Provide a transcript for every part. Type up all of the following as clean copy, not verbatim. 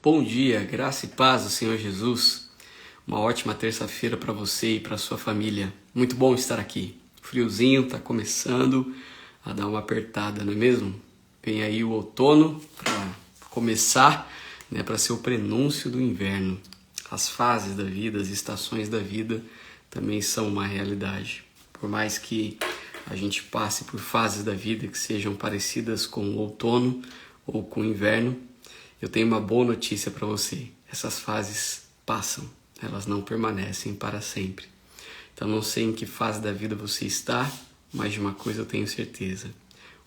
Bom dia, graça e paz do Senhor Jesus. Uma ótima terça-feira para você e para sua família. Muito bom estar aqui. O friozinho está começando a dar uma apertada, não é mesmo? Vem aí o outono para começar, para ser o prenúncio do inverno. As fases da vida, as estações da vida também são uma realidade. Por mais que a gente passe por fases da vida que sejam parecidas com o outono ou com o inverno, eu tenho uma boa notícia para você. Essas fases passam, elas não permanecem para sempre. Então não sei em que fase da vida você está, mas de uma coisa eu tenho certeza.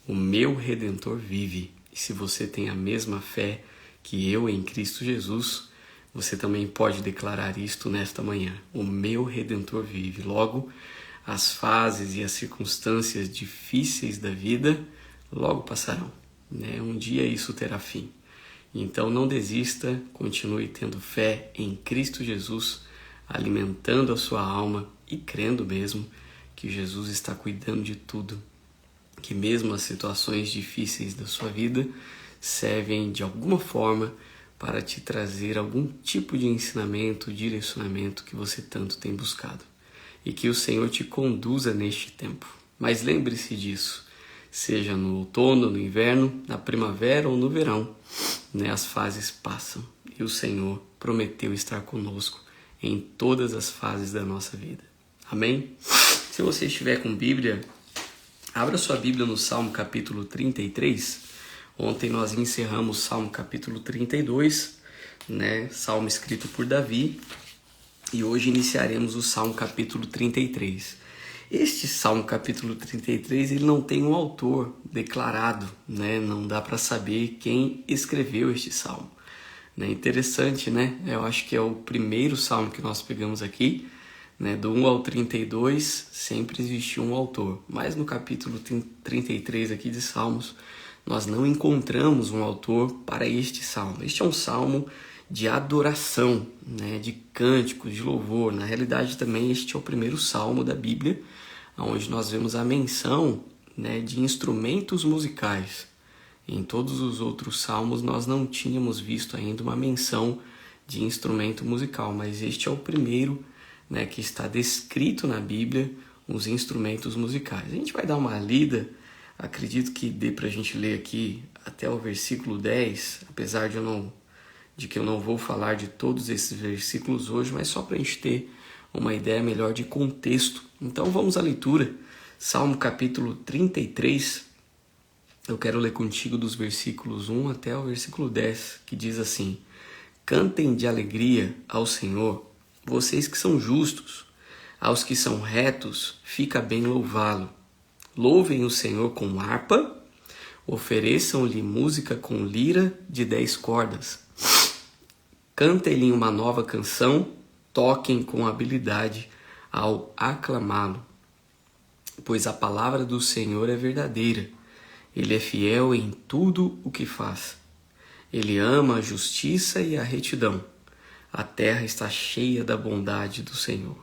O meu Redentor vive. E se você tem a mesma fé que eu em Cristo Jesus, você também pode declarar isto nesta manhã. O meu Redentor vive. Logo, as fases e as circunstâncias difíceis da vida logo passarão. Um dia isso terá fim. Então não desista, continue tendo fé em Cristo Jesus, alimentando a sua alma e crendo mesmo que Jesus está cuidando de tudo, que mesmo as situações difíceis da sua vida servem de alguma forma para te trazer algum tipo de ensinamento, direcionamento que você tanto tem buscado. E que o Senhor te conduza neste tempo. Mas lembre-se disso, seja no outono, no inverno, na primavera ou no verão, as fases passam e o Senhor prometeu estar conosco em todas as fases da nossa vida. Amém? Se você estiver com Bíblia, abra sua Bíblia no Salmo capítulo 33. Ontem nós encerramos o Salmo capítulo 32, Salmo escrito por Davi, e hoje iniciaremos o Salmo capítulo 33. Este Salmo capítulo 33, ele não tem um autor declarado, Não dá para saber quem escreveu este Salmo. Interessante, Eu acho que é o primeiro Salmo que nós pegamos aqui, Do 1 ao 32, sempre existiu um autor. Mas no capítulo 33 aqui de Salmos, nós não encontramos um autor para este Salmo. Este é um Salmo de adoração, de cânticos, de louvor. Na realidade também este é o primeiro Salmo da Bíblia, onde nós vemos a menção de instrumentos musicais. Em todos os outros salmos nós não tínhamos visto ainda uma menção de instrumento musical, mas este é o primeiro que está descrito na Bíblia os instrumentos musicais. A gente vai dar uma lida, acredito que dê para a gente ler aqui até o versículo 10, apesar de que eu não vou falar de todos esses versículos hoje, mas só para a gente ter uma ideia melhor de contexto. Então vamos à leitura. Salmo capítulo 33, eu quero ler contigo dos versículos 1 até o versículo 10, que diz assim: Cantem de alegria ao Senhor, vocês que são justos, aos que são retos, fica bem louvá-lo. Louvem o Senhor com harpa, ofereçam-lhe música com lira de 10 cordas. Cantem-lhe uma nova canção, toquem com habilidade ao aclamá-lo. Pois a palavra do Senhor é verdadeira, ele é fiel em tudo o que faz. Ele ama a justiça e a retidão. A terra está cheia da bondade do Senhor.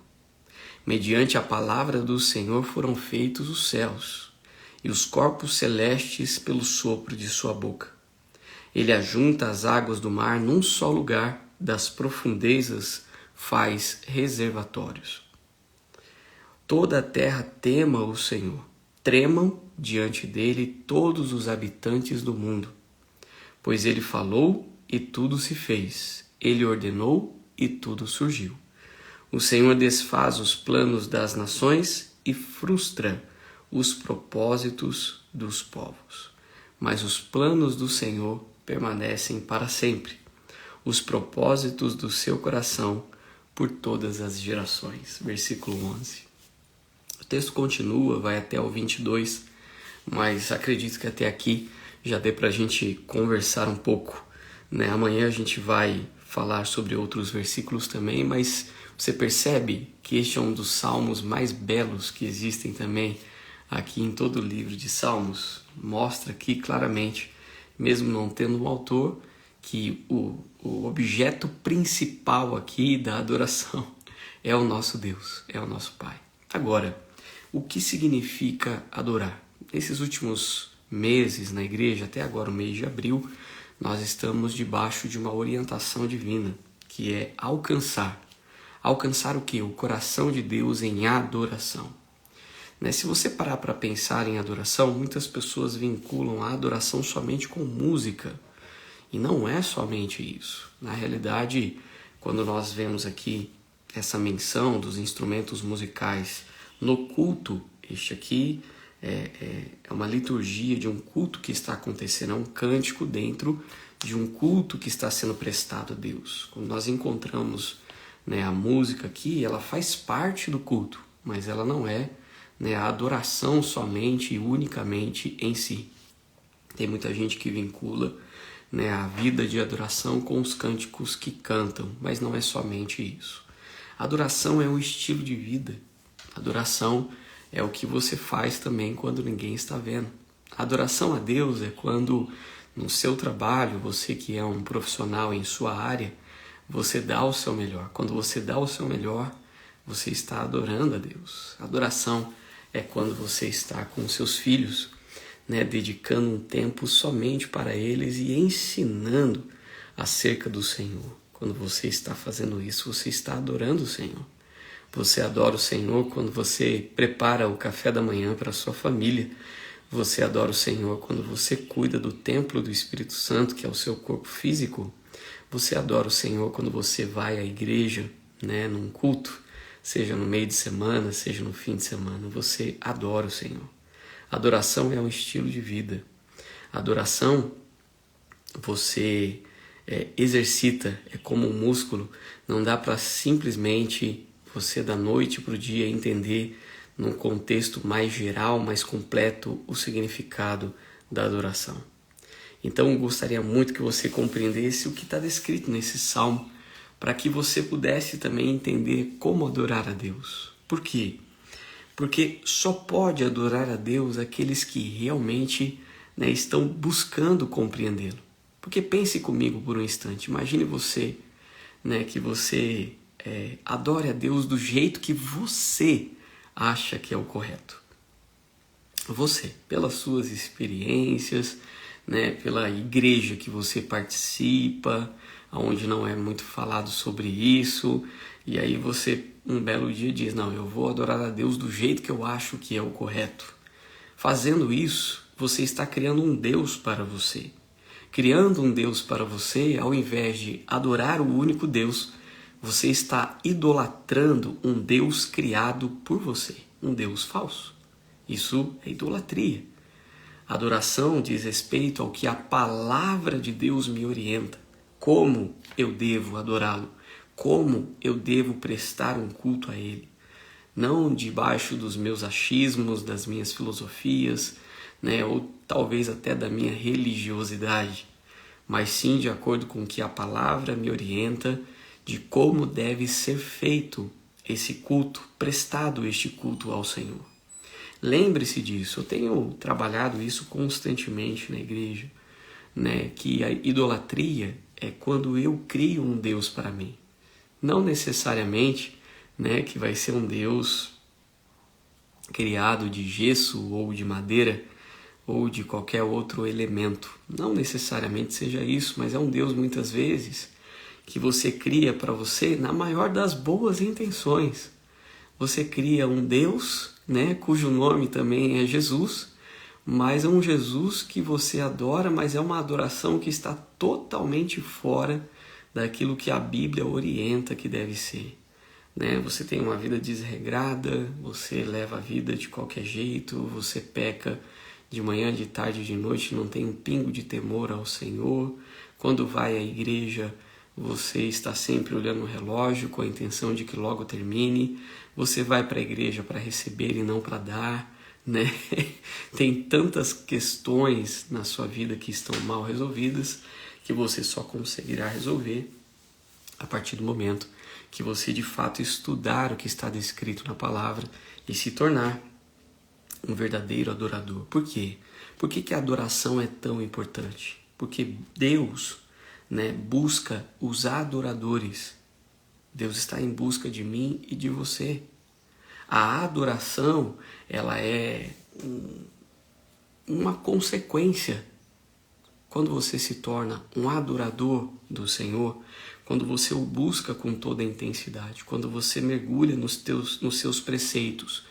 Mediante a palavra do Senhor foram feitos os céus, e os corpos celestes pelo sopro de sua boca. Ele ajunta as águas do mar num só lugar, das profundezas faz reservatórios. Toda a terra tema o Senhor, tremam diante dele todos os habitantes do mundo. Pois ele falou e tudo se fez, ele ordenou e tudo surgiu. O Senhor desfaz os planos das nações e frustra os propósitos dos povos. Mas os planos do Senhor permanecem para sempre, os propósitos do seu coração por todas as gerações. Versículo 11. O texto continua, vai até o 22, mas acredito que até aqui já dê para a gente conversar um pouco. Amanhã a gente vai falar sobre outros versículos também, mas você percebe que este é um dos salmos mais belos que existem também aqui em todo o livro de Salmos. Mostra aqui claramente, mesmo não tendo um autor, que o objeto principal aqui da adoração é o nosso Deus, é o nosso Pai. Agora, o que significa adorar? Nesses últimos meses na igreja, até agora o mês de abril, nós estamos debaixo de uma orientação divina, que é alcançar. Alcançar o quê? O coração de Deus em adoração. Se você parar para pensar em adoração, muitas pessoas vinculam a adoração somente com música. E não é somente isso. Na realidade, quando nós vemos aqui essa menção dos instrumentos musicais no culto, este aqui é uma liturgia de um culto que está acontecendo, é um cântico dentro de um culto que está sendo prestado a Deus. Quando nós encontramos a música aqui, ela faz parte do culto, mas ela não é a adoração somente e unicamente em si. Tem muita gente que vincula a vida de adoração com os cânticos que cantam, mas não é somente isso. Adoração é um estilo de vida. Adoração é o que você faz também quando ninguém está vendo. Adoração a Deus é quando no seu trabalho, você que é um profissional em sua área, você dá o seu melhor. Quando você dá o seu melhor, você está adorando a Deus. Adoração é quando você está com seus filhos, dedicando um tempo somente para eles e ensinando acerca do Senhor. Quando você está fazendo isso, você está adorando o Senhor. Você adora o Senhor quando você prepara o café da manhã para a sua família. Você adora o Senhor quando você cuida do templo do Espírito Santo, que é o seu corpo físico. Você adora o Senhor quando você vai à igreja, num culto, seja no meio de semana, seja no fim de semana. Você adora o Senhor. Adoração é um estilo de vida. Adoração você exercita, é como um músculo. Não dá para simplesmente você da noite para o dia entender num contexto mais geral, mais completo, o significado da adoração. Então eu gostaria muito que você compreendesse o que está descrito nesse salmo, para que você pudesse também entender como adorar a Deus. Por quê? Porque só pode adorar a Deus aqueles que realmente estão buscando compreendê-lo. Porque pense comigo por um instante, imagine você, que você adore a Deus do jeito que você acha que é o correto. Você, pelas suas experiências, pela igreja que você participa, onde não é muito falado sobre isso, e aí você um belo dia diz, não, eu vou adorar a Deus do jeito que eu acho que é o correto. Fazendo isso, você está criando um Deus para você. Criando um Deus para você, ao invés de adorar o único Deus, você está idolatrando um Deus criado por você, um Deus falso. Isso é idolatria. Adoração diz respeito ao que a palavra de Deus me orienta. Como eu devo adorá-lo? Como eu devo prestar um culto a Ele? Não debaixo dos meus achismos, das minhas filosofias, ou talvez até da minha religiosidade, mas sim de acordo com o que a palavra me orienta de como deve ser feito esse culto, prestado este culto ao Senhor. Lembre-se disso, eu tenho trabalhado isso constantemente na igreja, que a idolatria é quando eu crio um Deus para mim. Não necessariamente que vai ser um Deus criado de gesso ou de madeira ou de qualquer outro elemento. Não necessariamente seja isso, mas é um Deus muitas vezes que você cria para você na maior das boas intenções. Você cria um Deus, cujo nome também é Jesus, mas é um Jesus que você adora, mas é uma adoração que está totalmente fora daquilo que a Bíblia orienta que deve ser. Você tem uma vida desregrada, você leva a vida de qualquer jeito, você peca de manhã, de tarde, de noite, não tem um pingo de temor ao Senhor. Quando vai à igreja, você está sempre olhando o relógio com a intenção de que logo termine. Você vai para a igreja para receber e não para dar. Tem tantas questões na sua vida que estão mal resolvidas que você só conseguirá resolver a partir do momento que você de fato estudar o que está descrito na palavra e se tornar um verdadeiro adorador. Por quê? Por que a adoração é tão importante? Porque Deus busca os adoradores. Deus está em busca de mim e de você. A adoração, ela é uma consequência quando você se torna um adorador do Senhor, quando você o busca com toda a intensidade, quando você mergulha nos seus preceitos,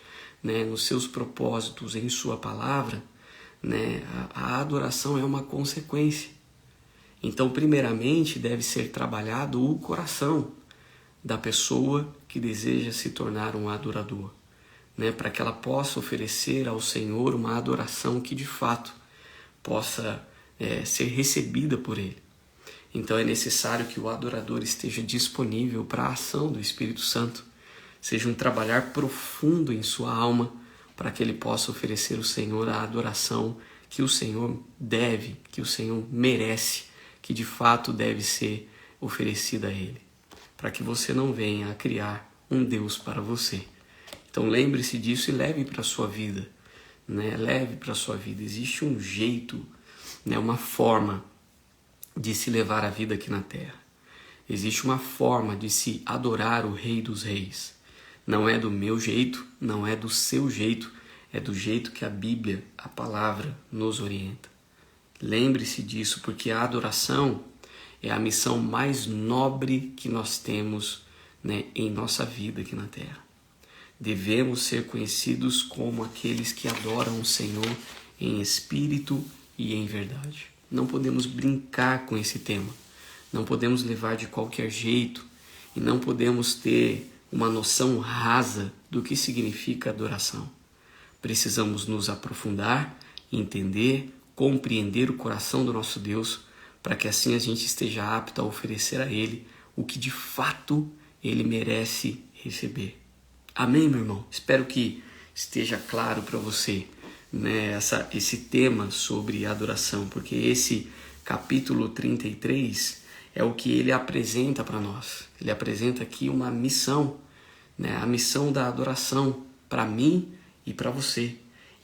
né, nos seus propósitos, em sua palavra, né, a adoração é uma consequência. Então, primeiramente, deve ser trabalhado o coração da pessoa que deseja se tornar um adorador, né, para que ela possa oferecer ao Senhor uma adoração que de fato possa ser recebida por Ele. Então é necessário que o adorador esteja disponível para a ação do Espírito Santo, seja um trabalhar profundo em sua alma, para que ele possa oferecer ao Senhor a adoração que o Senhor deve, que o Senhor merece, que de fato deve ser oferecida a Ele, para que você não venha a criar um Deus para você. Então lembre-se disso e leve para a sua vida, né? Leve para a sua vida. Existe um jeito, né? Uma forma de se levar a vida aqui na terra. Existe uma forma de se adorar o Rei dos Reis. Não é do meu jeito, não é do seu jeito, é do jeito que a Bíblia, a palavra, nos orienta. Lembre-se disso, porque a adoração é a missão mais nobre que nós temos, né, em nossa vida aqui na terra. Devemos ser conhecidos como aqueles que adoram o Senhor em espírito e em verdade. Não podemos brincar com esse tema, não podemos levar de qualquer jeito e não podemos ter uma noção rasa do que significa adoração. Precisamos nos aprofundar, entender, compreender o coração do nosso Deus, para que assim a gente esteja apto a oferecer a Ele o que de fato Ele merece receber. Amém, meu irmão? Espero que esteja claro para você, né, esse tema sobre adoração, porque esse capítulo 33 é o que ele apresenta para nós. Ele apresenta aqui uma missão, né, a missão da adoração para mim e para você.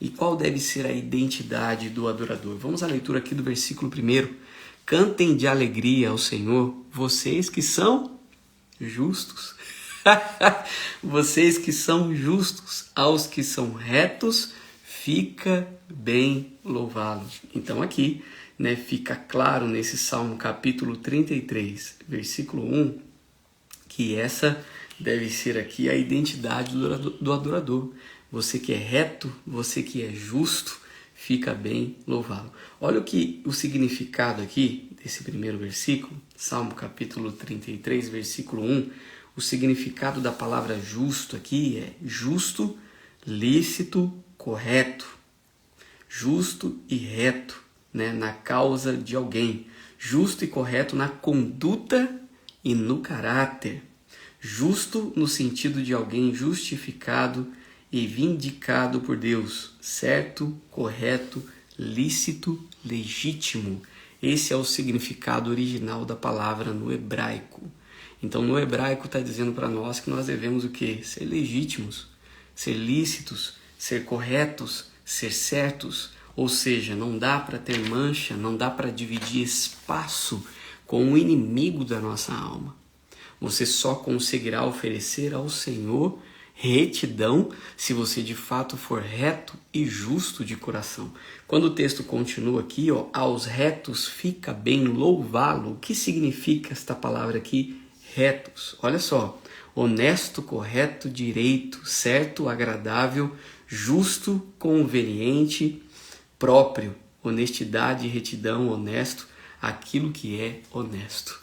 E qual deve ser a identidade do adorador? Vamos à leitura aqui do versículo 1. Cantem de alegria ao Senhor, vocês que são justos. Vocês que são justos, aos que são retos, fica bem louvá-los. Então aqui, né, fica claro nesse Salmo capítulo 33, versículo 1, que essa deve ser aqui a identidade do adorador. Você que é reto, você que é justo, fica bem louvá-lo. Olha o significado aqui desse primeiro versículo, Salmo capítulo 33, versículo 1. O significado da palavra justo aqui é justo, lícito, correto. Justo e reto, né, na causa de alguém. Justo e correto na conduta e no caráter. Justo no sentido de alguém justificado e vindicado por Deus. Certo, correto, lícito, legítimo. Esse é o significado original da palavra no hebraico. Então, no hebraico está dizendo para nós que nós devemos o quê? Ser legítimos, ser lícitos, ser corretos, ser certos. Ou seja, não dá para ter mancha, não dá para dividir espaço com o inimigo da nossa alma. Você só conseguirá oferecer ao Senhor retidão se você de fato for reto e justo de coração. Quando o texto continua aqui, aos retos fica bem louvá-lo. O que significa esta palavra aqui? Retos. Olha só, honesto, correto, direito, certo, agradável, justo, conveniente, próprio, honestidade, retidão, honesto, aquilo que é honesto.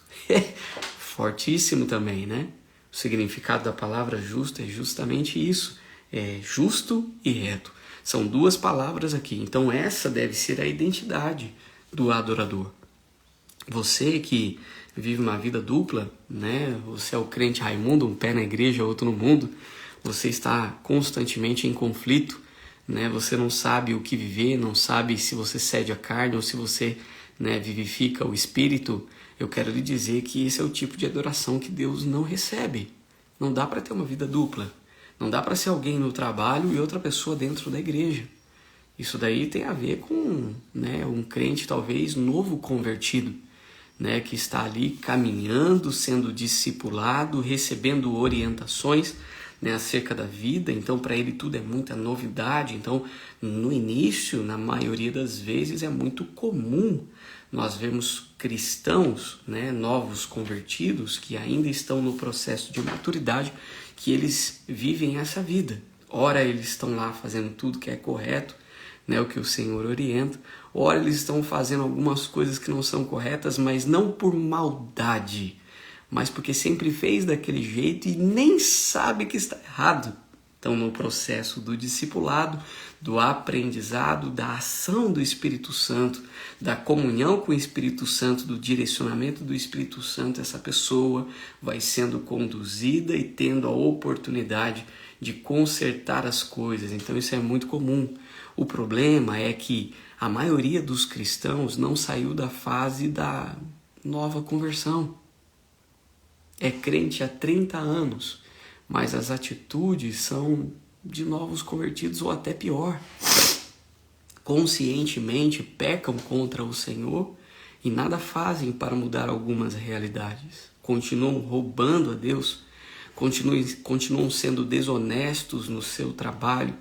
Fortíssimo também, né? O significado da palavra justo é justamente isso, é justo e reto. São duas palavras aqui, então essa deve ser a identidade do adorador. Você que vive uma vida dupla, né? Você é o crente Raimundo, um pé na igreja, outro no mundo. Você está constantemente em conflito, né? Você não sabe o que viver, não sabe se você cede a carne ou se você, né, vivifica o espírito. Eu quero lhe dizer que esse é o tipo de adoração que Deus não recebe. Não dá para ter uma vida dupla. Não dá para ser alguém no trabalho e outra pessoa dentro da igreja. Isso daí tem a ver com, né, um crente talvez novo convertido, né, que está ali caminhando, sendo discipulado, recebendo orientações, né, acerca da vida. Então para ele tudo é muita novidade. Então no início, na maioria das vezes, é muito comum nós vemos cristãos, né, novos convertidos, que ainda estão no processo de maturidade, que eles vivem essa vida. Ora, eles estão lá fazendo tudo que é correto, né, o que o Senhor orienta. Ora, eles estão fazendo algumas coisas que não são corretas, mas não por maldade, mas porque sempre fez daquele jeito e nem sabe que está errado. Então, no processo do discipulado, do aprendizado, da ação do Espírito Santo, da comunhão com o Espírito Santo, do direcionamento do Espírito Santo, essa pessoa vai sendo conduzida e tendo a oportunidade de consertar as coisas. Então, isso é muito comum. O problema é que a maioria dos cristãos não saiu da fase da nova conversão. É crente há 30 anos, mas as atitudes são de novos convertidos ou até pior. Conscientemente pecam contra o Senhor e nada fazem para mudar algumas realidades. Continuam roubando a Deus, continuam sendo desonestos no seu trabalho,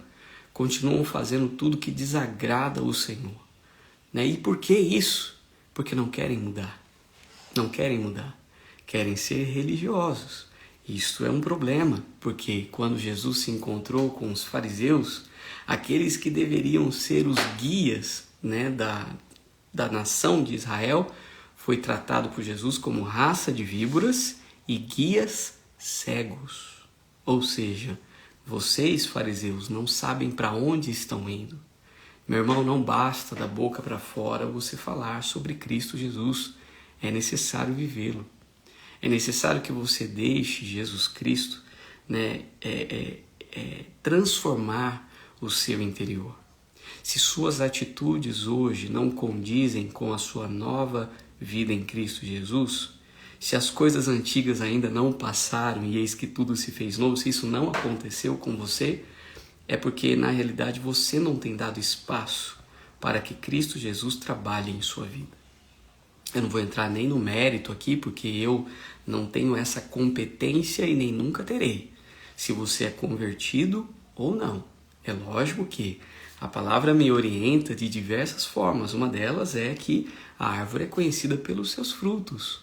continuam fazendo tudo que desagrada o Senhor. E por que isso? Porque não querem mudar. Não querem mudar. Querem ser religiosos. Isto é um problema, porque quando Jesus se encontrou com os fariseus, aqueles que deveriam ser os guias, né, da nação de Israel, foi tratado por Jesus como raça de víboras e guias cegos. Ou seja, vocês, fariseus, não sabem para onde estão indo. Meu irmão, não basta da boca para fora você falar sobre Cristo Jesus. É necessário vivê-lo. É necessário que você deixe Jesus Cristo, né, transformar o seu interior. Se suas atitudes hoje não condizem com a sua nova vida em Cristo Jesus, se as coisas antigas ainda não passaram e eis que tudo se fez novo, se isso não aconteceu com você, é porque na realidade você não tem dado espaço para que Cristo Jesus trabalhe em sua vida. Eu não vou entrar nem no mérito aqui, porque eu não tenho essa competência e nem nunca terei. Se você é convertido ou não. É lógico que a palavra me orienta de diversas formas. Uma delas é que a árvore é conhecida pelos seus frutos.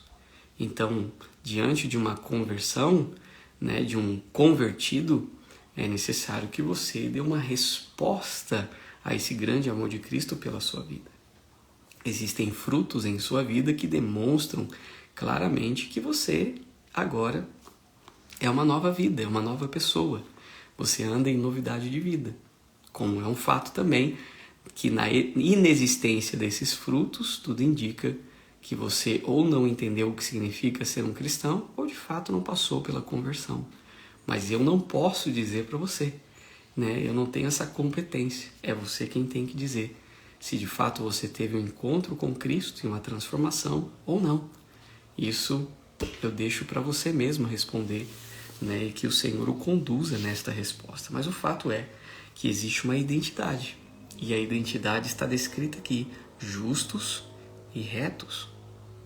Então, diante de uma conversão, né, de um convertido, é necessário que você dê uma resposta a esse grande amor de Cristo pela sua vida. Existem frutos em sua vida que demonstram claramente que você agora é uma nova vida, é uma nova pessoa. Você anda em novidade de vida. Como é um fato também que na inexistência desses frutos, tudo indica que você ou não entendeu o que significa ser um cristão ou de fato não passou pela conversão. Mas eu não posso dizer para você, né? Eu não tenho essa competência. É você quem tem que dizer se de fato você teve um encontro com Cristo e uma transformação ou não. Isso eu deixo para você mesmo responder, né, e que o Senhor o conduza nesta resposta. Mas o fato é que existe uma identidade, e a identidade está descrita aqui, justos e retos.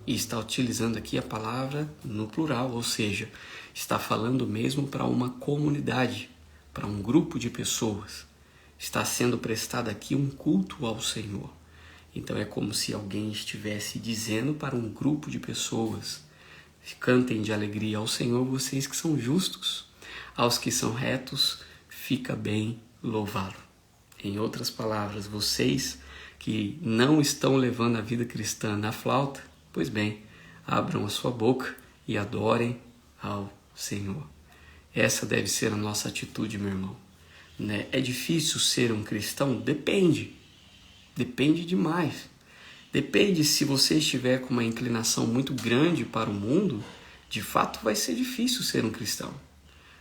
E está utilizando aqui a palavra no plural, ou seja, está falando mesmo para uma comunidade, para um grupo de pessoas. Está sendo prestado aqui um culto ao Senhor. Então é como se alguém estivesse dizendo para um grupo de pessoas: cantem de alegria ao Senhor vocês que são justos, aos que são retos fica bem louvá-lo. Em outras palavras, vocês que não estão levando a vida cristã na flauta, pois bem, abram a sua boca e adorem ao Senhor. Essa deve ser a nossa atitude, meu irmão. É difícil ser um cristão? Depende demais. Depende, se você estiver com uma inclinação muito grande para o mundo, de fato vai ser difícil ser um cristão.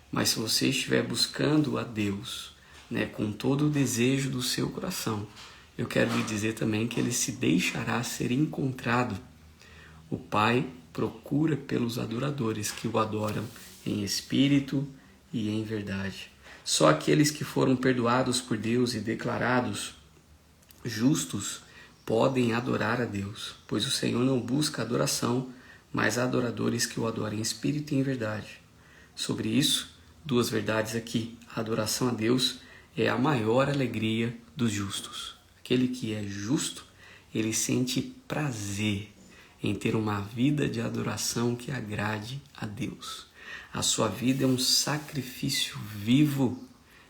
Mas se você estiver buscando a Deus, né, com todo o desejo do seu coração, eu quero lhe dizer também que ele se deixará ser encontrado. O Pai procura pelos adoradores que o adoram em espírito e em verdade. Só aqueles que foram perdoados por Deus e declarados justos podem adorar a Deus, pois o Senhor não busca adoração, mas adoradores que o adorem em espírito e em verdade. Sobre isso, duas verdades aqui. A adoração a Deus é a maior alegria dos justos. Aquele que é justo, Ele sente prazer em ter uma vida de adoração que agrade a Deus. A sua vida é um sacrifício vivo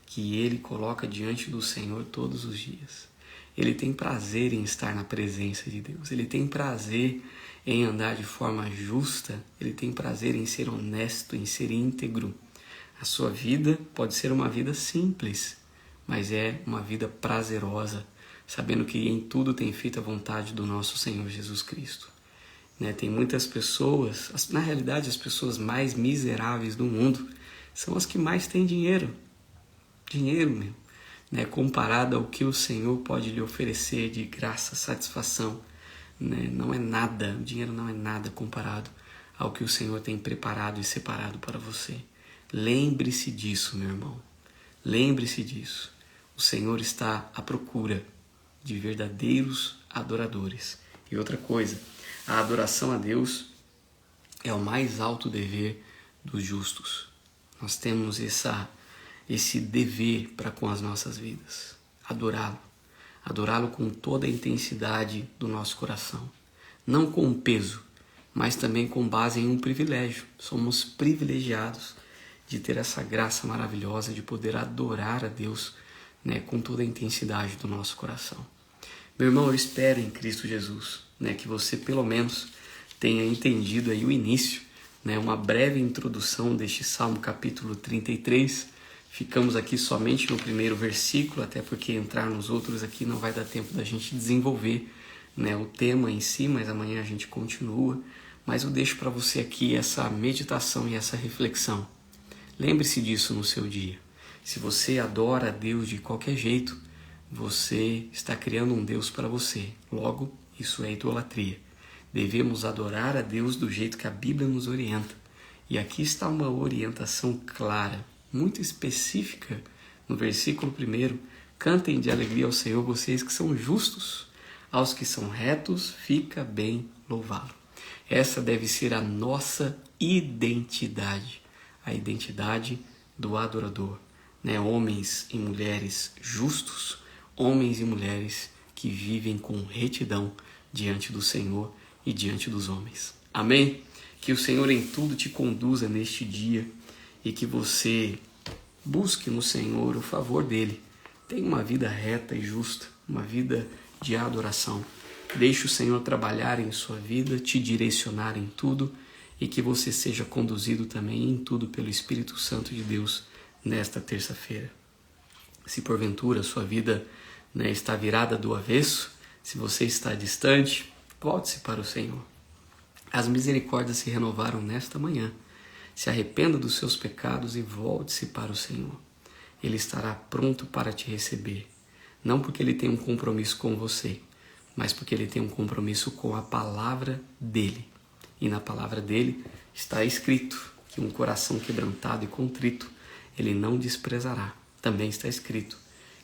que Ele coloca diante do Senhor todos os dias. Ele tem prazer em estar na presença de Deus. Ele tem prazer em andar de forma justa. Ele tem prazer em ser honesto, em ser íntegro. A sua vida pode ser uma vida simples, mas é uma vida prazerosa, sabendo que em tudo tem feito a vontade do nosso Senhor Jesus Cristo. Tem muitas pessoas, na realidade as pessoas mais miseráveis do mundo são as que mais têm dinheiro. Dinheiro, comparado ao que o Senhor pode lhe oferecer de graça, satisfação. Não é nada, o dinheiro não é nada comparado ao que o Senhor tem preparado e separado para você. Lembre-se disso, meu irmão. Lembre-se disso. O Senhor está à procura de verdadeiros adoradores. E outra coisa, a adoração a Deus é o mais alto dever dos justos. Nós temos esse dever para com as nossas vidas. Adorá-lo. Adorá-lo com toda a intensidade do nosso coração. Não com peso, mas também com base em um privilégio. Somos privilegiados de ter essa graça maravilhosa de poder adorar a Deus, com toda a intensidade do nosso coração. Meu irmão, eu espero em Cristo Jesus, que você pelo menos tenha entendido aí o início, uma breve introdução deste Salmo capítulo 33. Ficamos aqui somente no primeiro versículo, até porque entrar nos outros aqui não vai dar tempo da gente desenvolver o tema em si, mas amanhã a gente continua. Mas eu deixo para você aqui essa meditação e essa reflexão. Lembre-se disso no seu dia. Se você adora a Deus de qualquer jeito, você está criando um Deus para você. Logo, isso é idolatria. Devemos adorar a Deus do jeito que a Bíblia nos orienta. E aqui está uma orientação clara, muito específica, no versículo 1. Cantem de alegria ao Senhor vocês que são justos. Aos que são retos, fica bem louvá-lo. Essa deve ser a nossa identidade. A identidade do adorador. Homens e mulheres justos, homens e mulheres que vivem com retidão diante do Senhor e diante dos homens. Amém? Que o Senhor em tudo te conduza neste dia e que você busque no Senhor o favor dele. Tenha uma vida reta e justa, uma vida de adoração. Deixe o Senhor trabalhar em sua vida, te direcionar em tudo e que você seja conduzido também em tudo pelo Espírito Santo de Deus nesta terça-feira. Se porventura a sua vida está virada do avesso, se você está distante, volte-se para o Senhor. As misericórdias se renovaram nesta manhã. Se arrependa dos seus pecados e volte-se para o Senhor. Ele estará pronto para te receber. Não porque ele tem um compromisso com você, mas porque ele tem um compromisso com a palavra dele. E na palavra dele está escrito que um coração quebrantado e contrito ele não desprezará. Também está escrito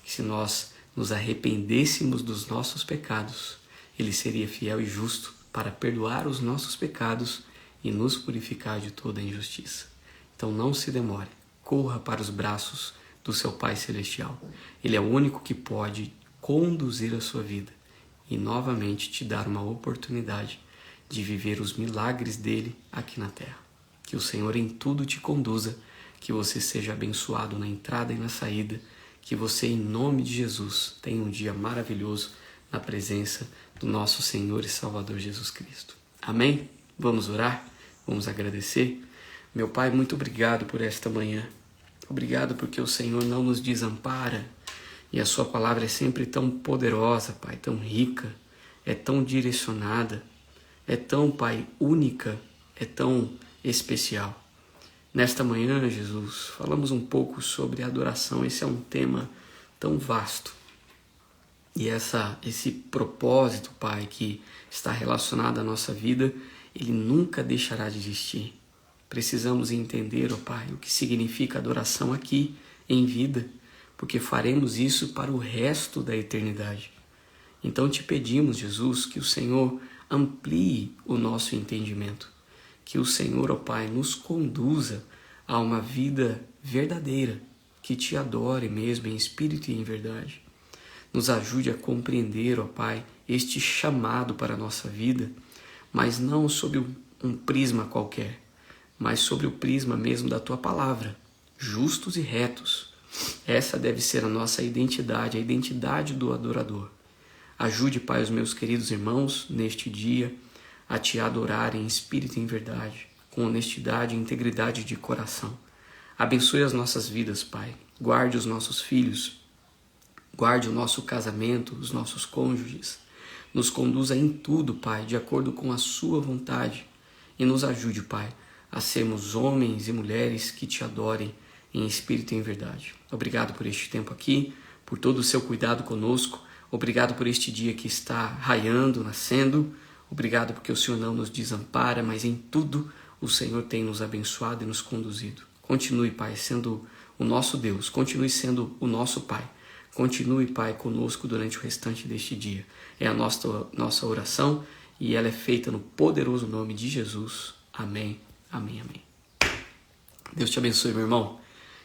que se nós nos arrependêssemos dos nossos pecados, ele seria fiel e justo para perdoar os nossos pecados e nos purificar de toda a injustiça. Então não se demore, corra para os braços do seu Pai Celestial. Ele é o único que pode conduzir a sua vida e novamente te dar uma oportunidade de viver os milagres dele aqui na terra. Que o Senhor em tudo te conduza, que você seja abençoado na entrada e na saída, que você, em nome de Jesus, tenha um dia maravilhoso na presença do nosso Senhor e Salvador Jesus Cristo. Amém? Vamos orar? Vamos agradecer? Meu Pai, muito obrigado por esta manhã. Obrigado porque o Senhor não nos desampara e a sua palavra é sempre tão poderosa, Pai, tão rica, é tão direcionada, é tão, Pai, única, é tão especial. Nesta manhã, Jesus, falamos um pouco sobre adoração. Esse é um tema tão vasto. E esse propósito, Pai, que está relacionado à nossa vida, ele nunca deixará de existir. Precisamos entender, ó Pai, o que significa adoração aqui, em vida, porque faremos isso para o resto da eternidade. Então te pedimos, Jesus, que o Senhor amplie o nosso entendimento, que o Senhor, ó Pai, nos conduza a uma vida verdadeira, que te adore mesmo em espírito e em verdade. Nos ajude a compreender, ó Pai, este chamado para a nossa vida, mas não sob um prisma qualquer, mas sobre o prisma mesmo da Tua palavra, justos e retos. Essa deve ser a nossa identidade, a identidade do adorador. Ajude, Pai, os meus queridos irmãos, neste dia, a Te adorar em espírito e em verdade, com honestidade e integridade de coração. Abençoe as nossas vidas, Pai. Guarde os nossos filhos, guarde o nosso casamento, os nossos cônjuges. Nos conduza em tudo, Pai, de acordo com a Sua vontade. E nos ajude, Pai, a sermos homens e mulheres que Te adorem em espírito e em verdade. Obrigado por este tempo aqui, por todo o Seu cuidado conosco. Obrigado por este dia que está raiando, nascendo. Obrigado porque o Senhor não nos desampara, mas em tudo o Senhor tem nos abençoado e nos conduzido. Continue, Pai, sendo o nosso Deus. Continue sendo o nosso Pai. Continue, Pai, conosco durante o restante deste dia. É a nossa oração e ela é feita no poderoso nome de Jesus. Amém, amém, amém. Deus te abençoe, meu irmão.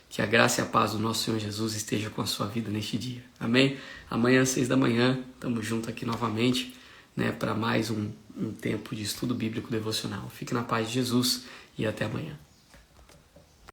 Que a graça e a paz do nosso Senhor Jesus esteja com a sua vida neste dia. Amém? Amanhã às 6 da manhã, estamos juntos aqui novamente, né, para mais um tempo de estudo bíblico devocional. Fique na paz de Jesus e até amanhã.